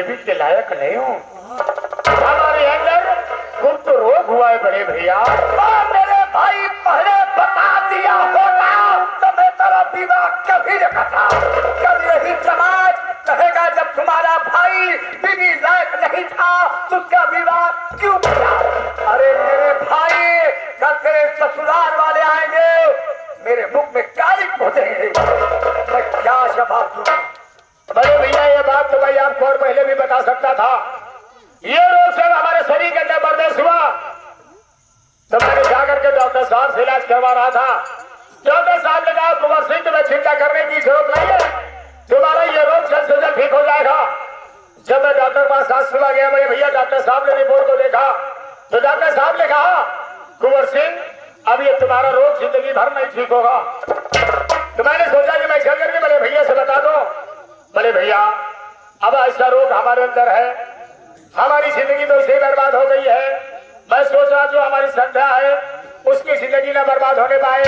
देवी के लायक नहीं हूँ। हमारे अंदर गुप्त रोग हुआ है बड़े भैया। मेरे भाई पहले बता दिया होगा तो मैं तेरा विवाह कभी न करता। कल यही समाज कहेगा जब तुम्हारा भाई बीवी लायक नहीं था तो उसका विवाह क्यों किया। अरे मेरे भाई कल तेरे ससुराल वाले आएंगे, मेरे मुख में कालिक पहुंचेंगे, मैं क्या जवाब दूंगा। बड़े भैया ये बात तो भाई आपको और पहले भी बता सकता था। ये रोग सब हमारे शरीर के अंदर बर्दाश्त हुआ तो मैंने जाकर के डॉक्टर साहब से इलाज करवा रहा था। डॉक्टर साहब ने कहा कुंवर सिंह तुम्हें चिंता करने की जरूरत नहीं है, तुम्हारा ये रोग जल्द से जल्द ठीक हो जाएगा। जब मैं डॉक्टर के पास आज सुबह गया मेरे भैया, डॉक्टर साहब ने रिपोर्ट को देखा तो डॉक्टर साहब ने कहा कुंवर सिंह अब ये तुम्हारा रोग जिंदगी भर नहीं ठीक होगा। तो मैंने सोचा कि मैं चल करके बड़े भैया से बता दो। बड़े भैया अब ऐसा रोग हमारे अंदर है, हमारी जिंदगी तो इसे बर्बाद हो गई है। मैं सोच रहा जो हमारी संध्या है उसकी जिंदगी न बर्बाद होने पाए।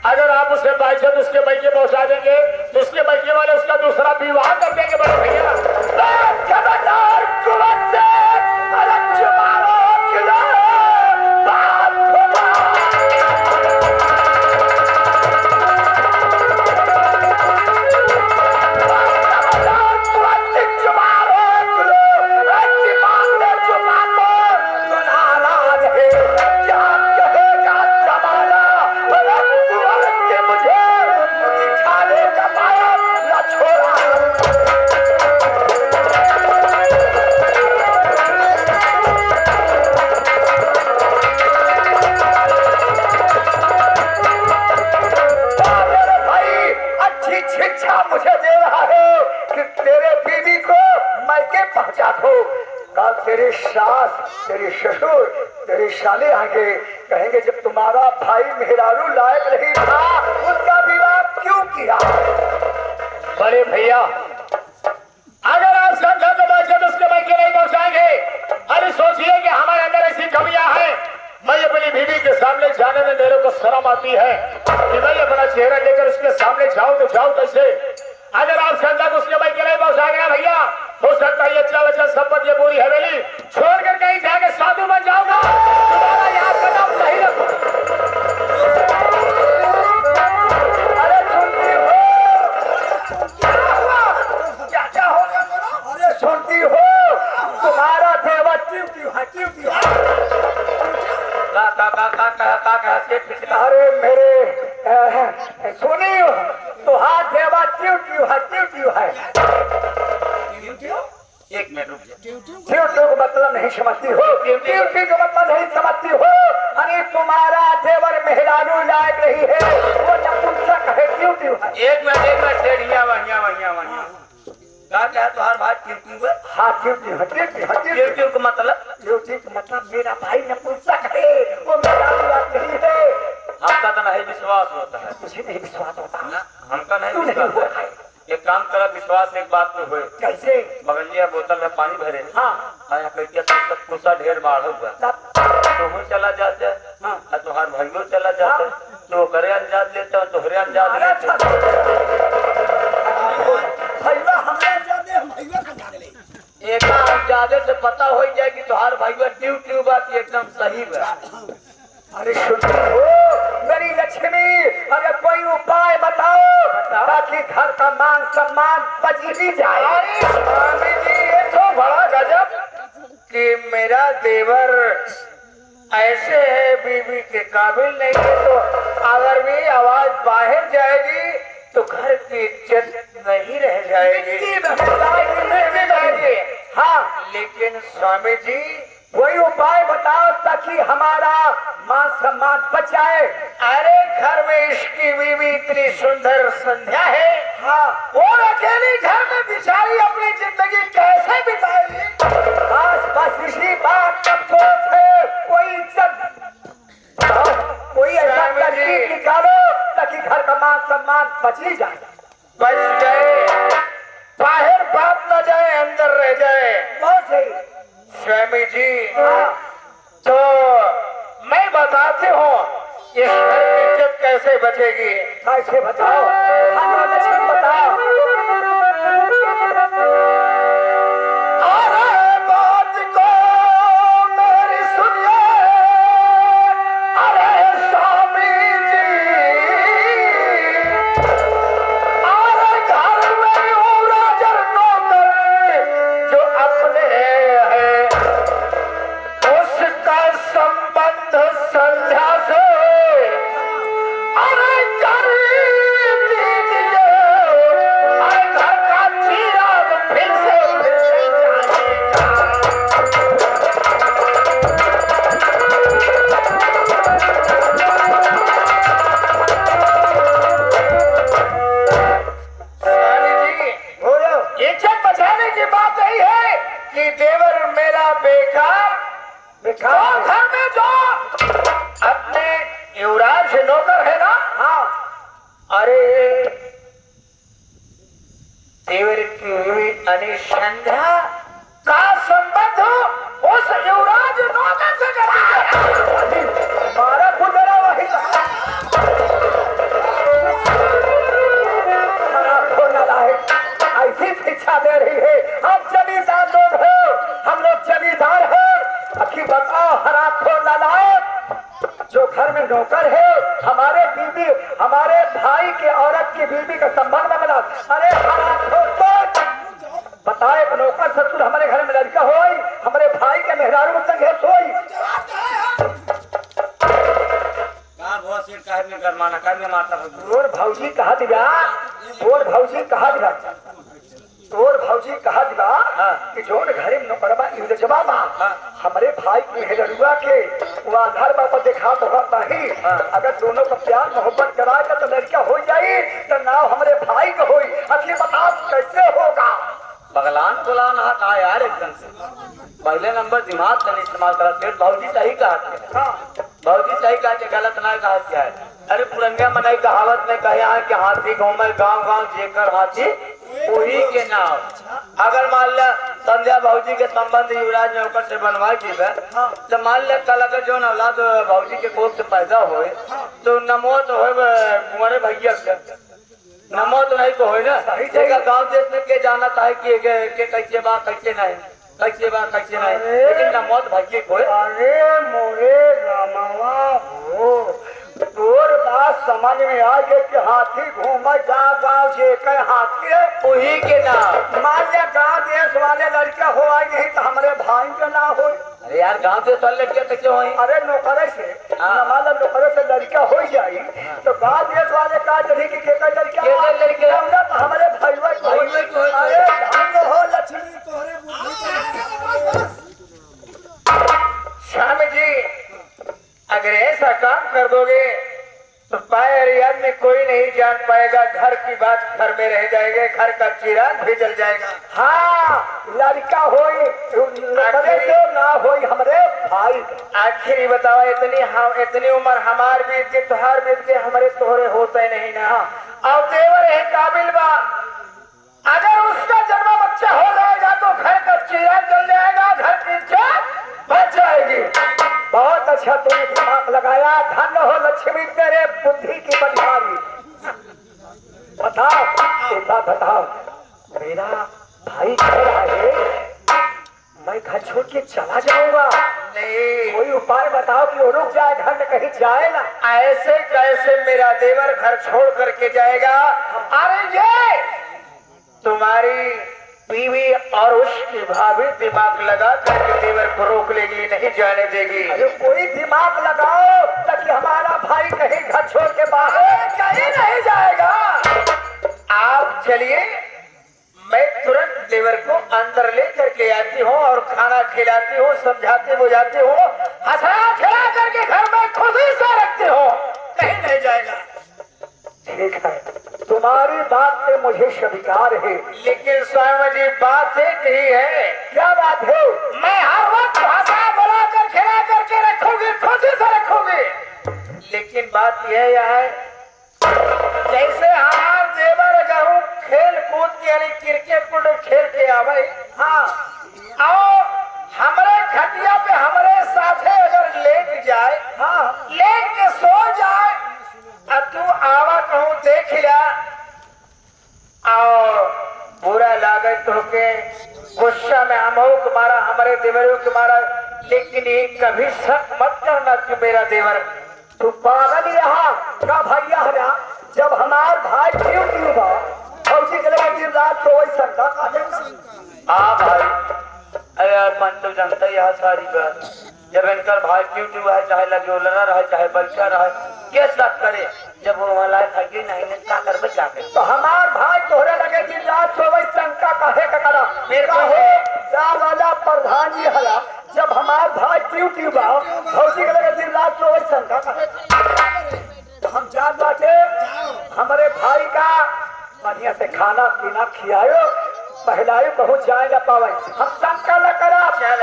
अगर आप उसे बाइक उसके बैके पहुंचा देंगे तो उसके बैके वाले उसका दूसरा विवाह कर देंगे। बड़े भैया तेरे सास, तेरे ससुर, तेरे साले आगे कहेंगे जब तुम्हारा भाई मेहरारू लायक नहीं था उसका विवाह क्यों किया। बड़े भैया अगर आप संध्या को बैठे तो उसके बैठे नहीं पहुंचाएंगे। अरे सोचिए कि हमारे अंदर ऐसी कमियां हैं। मैं अपनी बीवी के सामने जाने में मेरे को शर्म आती है कि मैं अपना चेहरा लेकर उसके सामने जाऊं तो जाऊं कैसे। अगर आप संध्या को उसके बैठे नहीं पहुंचाएंगे भैया हो सकता है अच्छा बच्चा संपत्ति पूरी हवेली छोड़कर कहीं जाके साधु बन जाऊंगा। तुम्हारा यहाँ कदम नहीं रखो। अरे सुनती हो क्या होगा? अरे सुनती हो तुम्हारा देवा अरे मेरे सुनी हो तुहार देवा ट्यू है। एक मिनट रुक जाओ। का मतलब नहीं समझती हो, ड्यूटी का मतलब नहीं समझती हो। अरे तुम्हारा देवर मेहरारू लायक नहीं है, वो नपुंसक है। ड्यूटी है। एक मिनट टेढ़िया वहिया क्या तुम्हारा भाई ड्यूटी है? हाँ ड्यूटी का मतलब मेरा भाई नपुंसक है, वो मेहरारू लायक नहीं है। हमका तो नहीं विश्वास होता है। मुझे नहीं विश्वास होता ना, हमका नहीं विश्वास होता है। एक काम करा विश्वास एक बात में हुए कैसे बगलिया बोतल में पानी भरे। हाँ कुसा ढेर बाढ़ हुआ तो चला जाते हाँ तुम्हार भाइयों चला जाते तो करे अंजाद लेता तोहरे अंजाद एक अंजादे से पता हो जाए कि तुम्हार भाइयों ट्यू बात एकदम सही है। अरे सुनती हो मेरी लक्ष्मी, अगर कोई उपाय बताओ ताकि घर का मान सम्मान बच ही जाए। अरे स्वामी जी ये तो बड़ा गजब कि मेरा देवर ऐसे है बीवी के काबिल नहीं है, तो अगर भी आवाज बाहर जाएगी तो घर की इज्जत नहीं रह जाएगी। हाँ लेकिन स्वामी जी वही उपाय बताओ ताकि हमारा मान सम्मान बच जाए। अरे घर में इसकी बीवी इतनी सुंदर संध्या है। हाँ वो अकेली घर में बिचारी अपनी जिंदगी कैसे बिताएगी। बस इसी बात का सोच है। कोई ऐसा तरकीब निकालो ताकि घर का मान सम्मान बच ही जाए। बच जाए, बाहर बात न जाए, अंदर रह जाए। बहुत सही स्वामी जी। तो मैं बताती हूँ इस घर की इज्जत कैसे बचेगी। कैसे बताओ, बताओ। कहने की बात यही है कि देवर मेरा बेकार बेकार घर में जो अपने युवराज से नौकर है ना, हाँ, अरे देवर की अनुसंधा का संबंध उस युवराज नौकर से हमारा गुजरा वही ऐसी शिक्षा दे रही है। हम जमींदार लोग हो, हम लोग जमींदार हो। अखी बताओ हराम खोल लालायक जो घर में नौकर है, हमारे बीबी हमारे भाई के औरत की बीबी का संबंध में बना। अरे हराम खोल बताए नौकर ससुर हमारे घर में लड़का हो, हमारे भाई के मेहरारू संग सोई तोर भौजी कहा दिया, तोर भौजी कहा दिया, तोर भौजी कहा दिया कि जोन घरे में नौकरबा जवाब हमारे भाई की मेहरुआ के वो आधार पर देखा तो नहीं। अगर दोनों का प्यार मोहब्बत कराएगा तो लड़का हो जाए तो नाव हमारे भाई का हो। अखिल बताओ कैसे होगा? बगलान बुलान हाथ आया यार एकदम से पहले नंबर दिमाग का इस्तेमाल करा। फिर भौजी सही कहा, भौजी सही कहा, गलत ना कहा क्या है। अरे पुरनिया मनाई कहावत में कहे कि हाथी घूमे गांव गांव जेकर हाथी वही के नाव। अगर मान लिया संध्या भौजी के संबंध युवराज नौकर से बनवाई थी तो मान लिया कल अगर जो औलाद भौजी के कोख से पैदा हो तो नमो तो हो कुंवरे भैया नमो तो नहीं तो हो ना। गाँव देश में के जाना था कि कैसे बा कैसे नहीं, कैसे बा कैसे नहीं, लेकिन नमो तो भैया को। अरे मोरे रामावा हो, तोर बात समझ में आ गई कि हाथी घूमा जा गाँव जेकर हाथी है वही के नाम। मान लिया गाँव देश वाले लड़के हो आए नहीं तो हमारे भाई के ना हो। अरे यार गाँव देश वाले लड़के कैसे हो? अरे नौकरे से हमारा नौकरे से लड़का हो जाए तो गाँव देश वाले का जरी की लड़के हमारे भाई हो लक्ष्मी श्याम जी। अगर ऐसा काम कर दोगे तो पाए में कोई नहीं जान पाएगा। घर की बात घर में रह जाएगा, घर का चिराग भी जल जाएगा। हाँ लड़का हो ना हो हमारे भाई। आखिर बताओ इतनी उम्र हमार बीत के तुहार बीत के हमारे तोहरे होते नहीं ना। अब देवर है काबिल बा, अगर उसका जन्म बच्चा हो जाएगा तो घर का चिराग जल जाएगा, घर की इज्जत बच जाएगी। बहुत अच्छा तुमने दिमाग लगाया, धन हो लक्ष्मी तेरे बुद्धि की बलिहारी। बताओ बेटा बताओ, मेरा भाई कह रहा है मैं घर छोड़ के चला जाऊंगा। नहीं कोई उपाय बताओ कि वो रुक जाए, घर में कहीं जाए ना। ऐसे कैसे मेरा देवर घर छोड़ करके जाएगा? अरे ये तुम्हारी बीवी और उसकी भाभी दिमाग लगा करके देवर को रोक लेगी, नहीं जाने देगी। अरे कोई दिमाग लगाओ ताकि हमारा भाई कहीं घर छोड़ के बाहर कहीं नहीं जाएगा। आप चलिए, मैं तुरंत देवर को अंदर लेकर के आती हूँ और खाना खिलाती हूँ, समझाती बुझाती हूँ, हंसा खिला करके घर में खुशी से रखती हूँ, कहीं नहीं जाएगा। ठीक है, तुम्हारी बात पे मुझे स्वीकार है, लेकिन स्वामी जी बात एक ही है। क्या बात है? मैं हर वक्त भाषा बुला कर खिला करके रखूंगी, खुशी से रखूंगी। लेकिन बात यह है जैसे हमारे देवर गहूँ खेल कूद के यानी क्रिकेट कूद खेल के आवे, हाँ आओ हमारे खटिया पे हमारे साथे अगर लेट जाए, हाँ लेट के सो जाए, अब तू आवा कहूँ देख लिया और बुरा लागत तो के गुस्सा में हमो तुम्हारा हमारे देवरों तुम्हारा, लेकिन ये कभी शक मत करना कि मेरा देवर तू पागल रहा का भैया हरा। जब हमार भाई क्यों फौजी के लगे दिन रात तो वही सकता। हाँ भाई, अरे यार मन तो जानता है यहाँ सारी बात। जब इनका भाई क्यों हुआ है, चाहे लगे लड़ा रहा चाहे बच्चा रहा, कैसा करे जब वो वहाँ थकी नहीं क्या कर बचा के। तो हमार भाई तोहरे लगे दिन रात तो वही शंका कहे करा मेरे को वाला प्रधान जी हला। जब हमार भाई क्यों फौजी के लगे दिन रात तो वही शंका कहे। हम जान बाटे हमारे भाई का बढ़िया से खाना पीना खिलायो पहलाई पहुंच जाए न पावे हम शंका न करा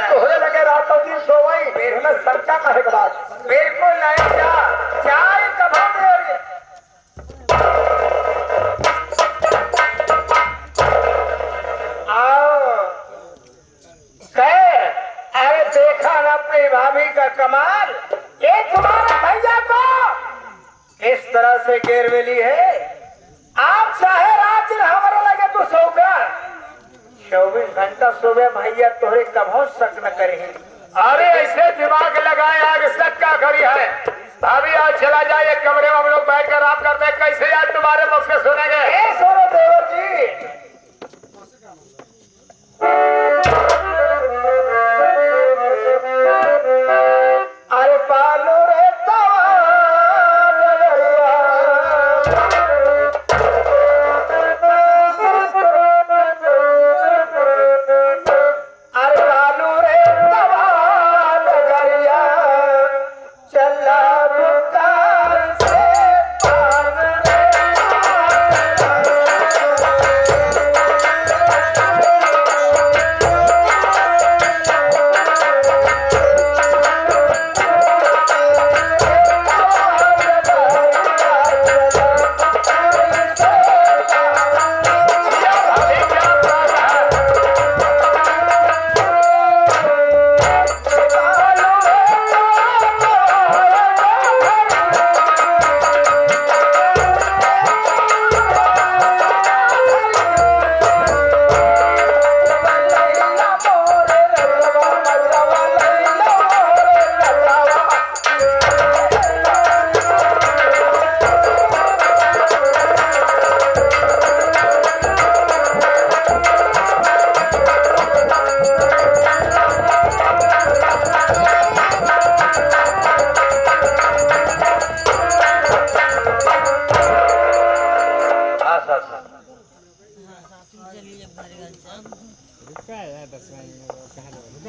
तोहरे लगे रातों दिन सोवई हमें शंका कहे के बाद बिल्कुल नहीं जा चाय कब देरी आओ कहे अरे देखा न अपनी भाभी का कमाल ये तुम्हारे भैया को इस तरह से घेरवेली है आप चाहे रात दिन हमारा लगे तो सोकर 24 घंटा सुबह भैया तोहरे कभो शक न करे। अरे ऐसे दिमाग लगाए आगे शक क्या करी है भाभी आज चला जाए कमरे में हम लोग बैठ कर आप करते हैं कैसे यार तुम्हारे मुख से सुनेंगे ए सोनो देवर जी अरे पालो रे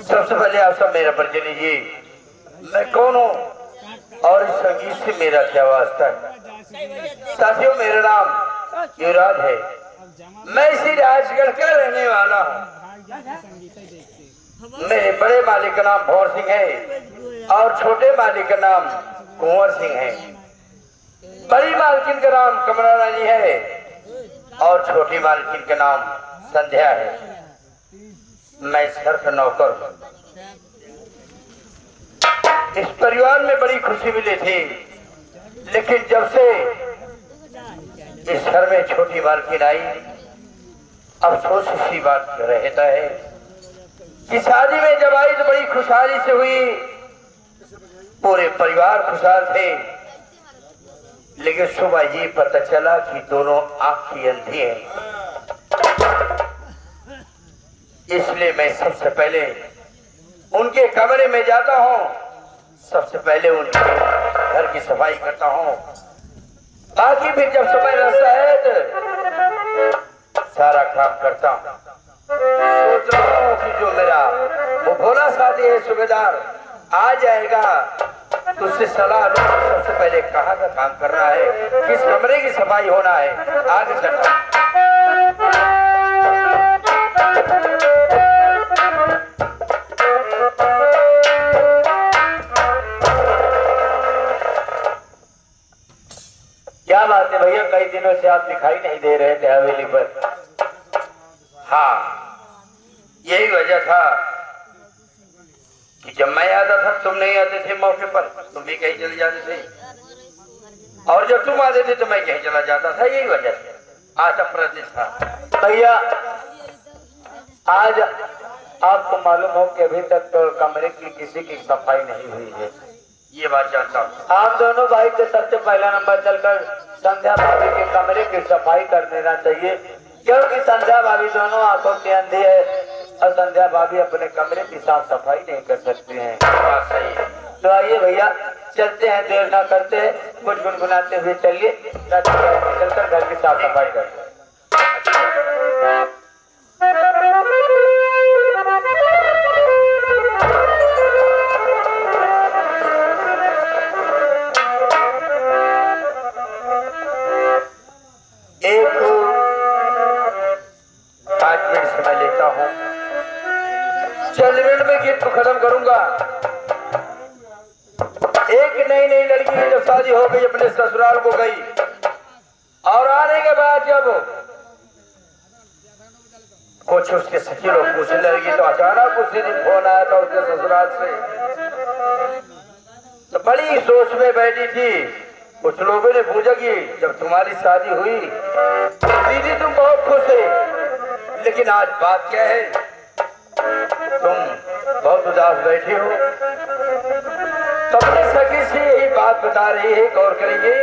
सबसे पहले आप सब मेरा परिचय लीजिए मैं कौन हूँ और इस संगीत से मेरा क्या वास्ता है। साथियों मेरा नाम युवराज है मैं इसी राजगढ़ का रहने वाला हूँ। मेरे बड़े मालिक का नाम भौर सिंह है और छोटे मालिक का नाम कुंवर सिंह है। बड़ी मालकिन का नाम कमला रानी है और छोटी मालकिन का नाम संध्या है। मैं इस घर का नौकर हूँ। इस परिवार में बड़ी खुशी मिली थी लेकिन जब से इस घर में छोटी मालकिन आई अफसोस इसी बात रहता है कि शादी में जब आई तो बड़ी खुशहाली से हुई पूरे परिवार खुशहाल थे लेकिन सुबह ये पता चला कि दोनों आंख की अंधी हैं। इसलिए मैं सबसे पहले उनके कमरे में जाता हूँ सबसे पहले उनके घर की सफाई करता हूँ बाकी फिर जब समय रहता है तो सारा काम करता हूँ। सोच रहा हूँ कि जो मेरा वो भोला साथी है सूबेदार आ जाएगा तो उससे सलाह लो सबसे पहले कहाँ का काम करना है किस कमरे की सफाई होना है आगे चलता हूँ। क्या बात है भैया कई दिनों से आप दिखाई नहीं दे रहे थे हवेली पर। हाँ यही वजह था कि जब मैं आता था तुम नहीं आते थे मौके पर तुम भी कहीं चले जाते थे और जब तुम आते थे तो मैं कहीं चला जाता था यही वजह से आज अप्रतिश था। भैया आज आपको मालूम हो कि अभी तक तो कमरे की किसी की सफाई नहीं हुई है। ये बात जानता हूँ। आप दोनों भाई के सबसे पहला नंबर चलकर संध्या भाभी के कमरे की सफाई कर देना चाहिए क्योंकि संध्या भाभी दोनों आंखों की अंधी है और संध्या भाभी अपने कमरे की साफ सफाई नहीं कर सकती हैं। बात सही है। तो आइए भैया चलते हैं देर ना करते हैं कुछ गुनगुनाते हुए चलिए चलकर घर की साफ सफाई करते हैं। एक 5 मिनट समय चंद मिनट में गीत को खत्म करूंगा। एक नई नई लड़की की जब शादी हो गई, अपने ससुराल को गई और आने के बाद जब कुछ उसके सखी लोग पूछने लगी तो अचानक उसी दिन फोन आया था उसके ससुराल से। तो बड़ी सोच में बैठी थी। कुछ लोगों ने पूछा कि जब तुम्हारी शादी हुई दीदी तुम बहुत खुश है, लेकिन आज बात क्या है, तुम बहुत उदास बैठे हो। तो अपने सखी से यही बात बता रही है, गौर करेंगे।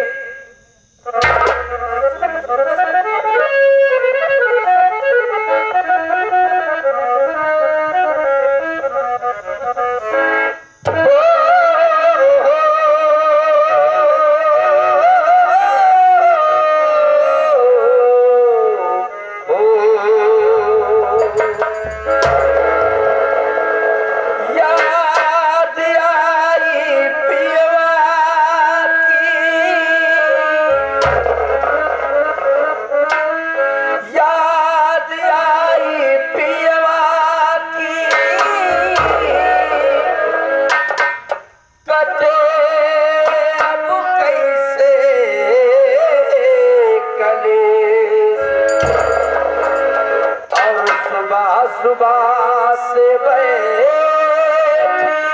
सुबह से बैठी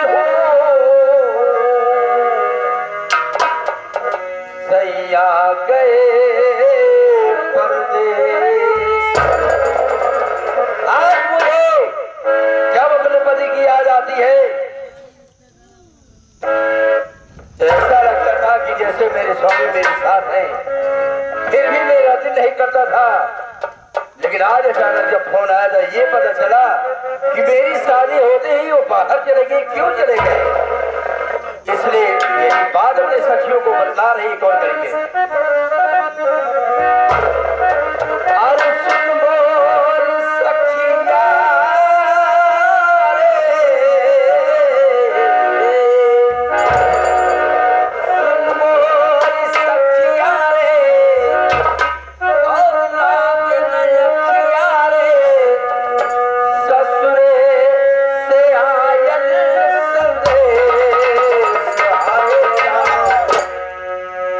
हो सैया गए परदेस। आज मुझे जब अपने पति की याद आती है तो ऐसा लगता था कि जैसे मेरे स्वामी मेरे साथ हैं, फिर भी मेरा दिल नहीं करता था। लेकिन आज अचानक जब फोन आया था ये पता चला कि मेरी शादी होते ही वो बाहर चले गए। क्यों चले गए? इसलिए यही बात अपने सखियों को बतला रही। कौन करेंगे? अरे सुन मोर सखिया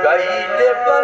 गईले पर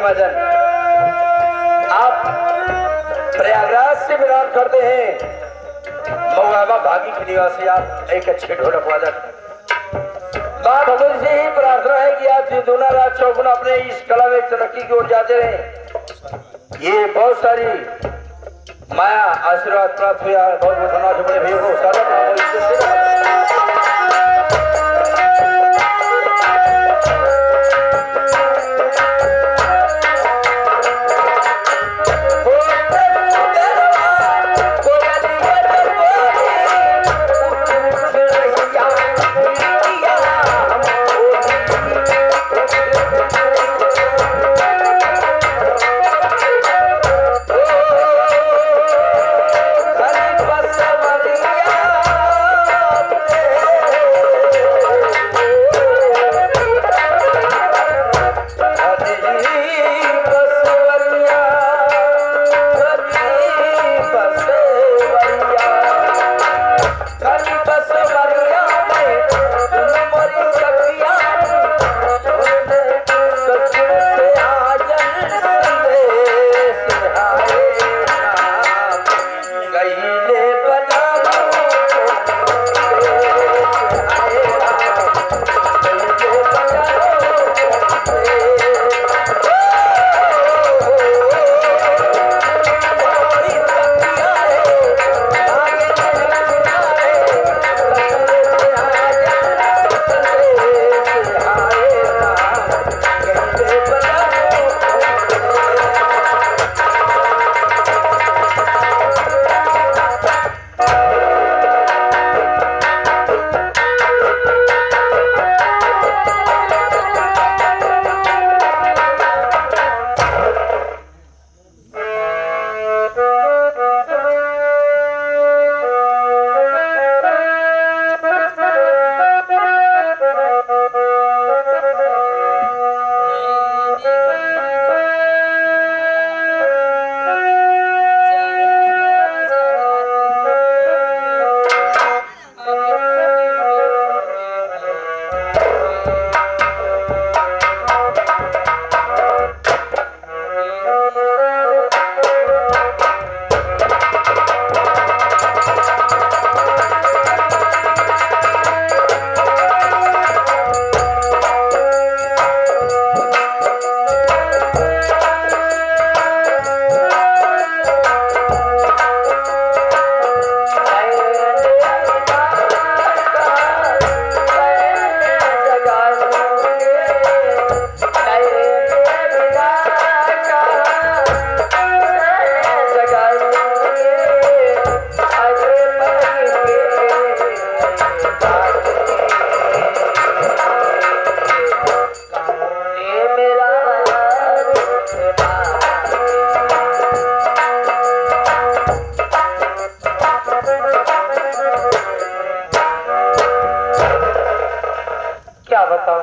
महाजन, आप प्रयागराज से बिलोंग करते हैं। महुआवा भागी के निवासी आप एक अच्छे ढोलक वादक। बात भगवान से ही प्रार्थना है कि आप दोनों रात चौगुना अपने इस कला में तरक्की की ओर जाते रहे। ये बहुत सारी माया आशीर्वाद प्राप्त हुआ। बहुत बहुत धन्यवाद बड़े भैया को स्वागत।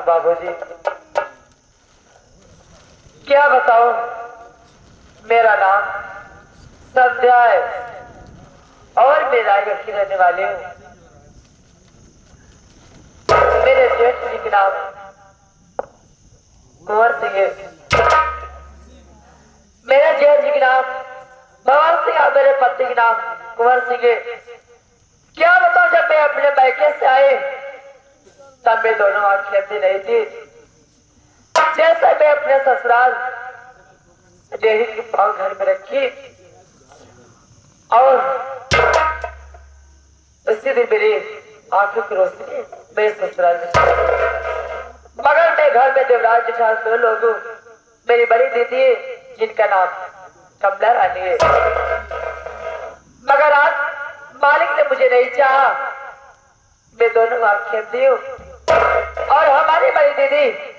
बाबूजी क्या बताऊं, मेरा नाम संध्या है और मैं रायगढ़ की रहने वाली हूँ। मेरे जेठ जी का नाम कुंवर सिंह है। मेरे जेठ जी का नाम भगवान सिंह और मेरे पति का नाम कुंवर सिंह है। क्या बताऊं, जब मैं अपने बैके से आए तब मैं दोनों आंखें भी नहीं थी। जैसे मैं अपने ससुराल डेहरी की पांव घर में रखी और उसी दिन मेरी आंखों की रोशनी मेरे ससुराल में। मगर मैं घर में देवराज जेठान दो लोग, मेरी बड़ी दीदी जिनका नाम कमला रानी है। मगर आज मालिक ने मुझे नहीं चाहा, मैं दोनों आंखें दी और हमारी बड़ी दीदी